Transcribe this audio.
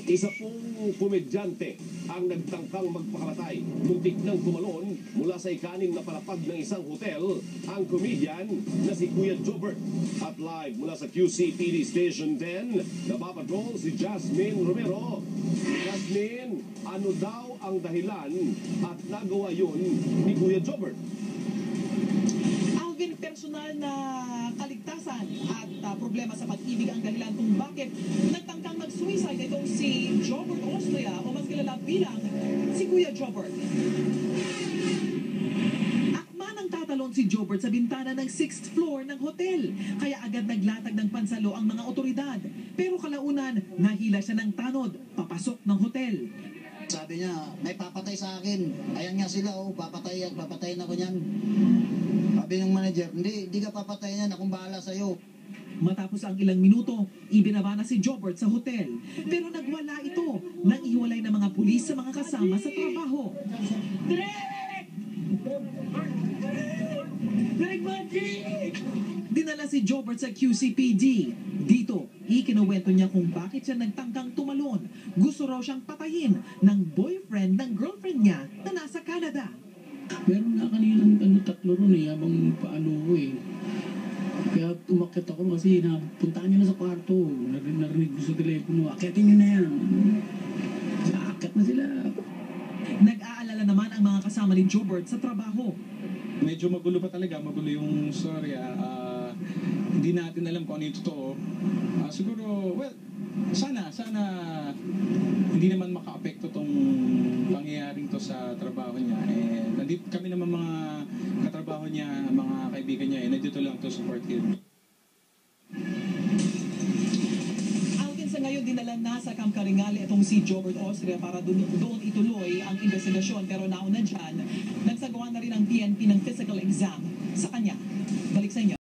Isa pong komedyante ang nagtangkang magpakamatay. Muntik nang tumalon mula sa ikanim na palapag ng isang hotel ang komedyan na si Kuya Jobert. At live mula sa QCPD Station 10, napapatrol si Jasmine Romero. Jasmine, ano daw ang dahilan at nagawa yun ni Kuya Jobert? Alvin, personal na kaligtasan at problema sa pag-ibig ang dahilan kung bakit nagtangkang mag-suicide itong si Jobert Austria o mas kilala bilang si Kuya Jobert. Akma nang tatalon si Jobert sa bintana ng 6th floor ng hotel, kaya agad naglatag ng pansalo ang mga otoridad. Pero kalaunan, nahila siya ng tanod papasok ng hotel. Sabi niya, may papatay sa akin. Ayan nga sila, papatayin ako niyan. Sabi ng manager, hindi ka papatayin yan, akong bahala sa'yo. Matapos ang ilang minuto, ibinaba na si Jobert sa hotel. Pero nagwala ito nang ihiwalay ng mga pulis sa mga kasama sa trabaho. Dinala si Jobert sa QCPD. Dito, ikinuwento niya kung bakit siya nagtangkang tumalon. Gusto raw siyang patayin ng boyfriend ng girlfriend niya na nasa Canada. Meron nga kaninang tatlo ron habang paano ko Kaya umakyat ako kasi puntaan niya na sa kwarto. Narinig ko sa telepono, akyatin niyo na yan. Akyat na sila. Nag-aalala naman ang mga kasama ni Jobert sa trabaho. Medyo magulo pa talaga, magulo yung storya. Hindi natin alam kung ano yung totoo. Siguro, well, sana hindi naman maka-apekto tong pangyayaring to sa trabaho niya. Nandito kami naman mga katrabaho niya, mga kaibigan niya, nandito lang to support him. Alvin, sa ngayon dinala na sa Camp Karingale itong si Jobert Austria para doon ituloy ang investigasyon. Pero nauna dyan, nagsagawa na rin ang PNP ng physical exam sa kanya. Balik sa inyo.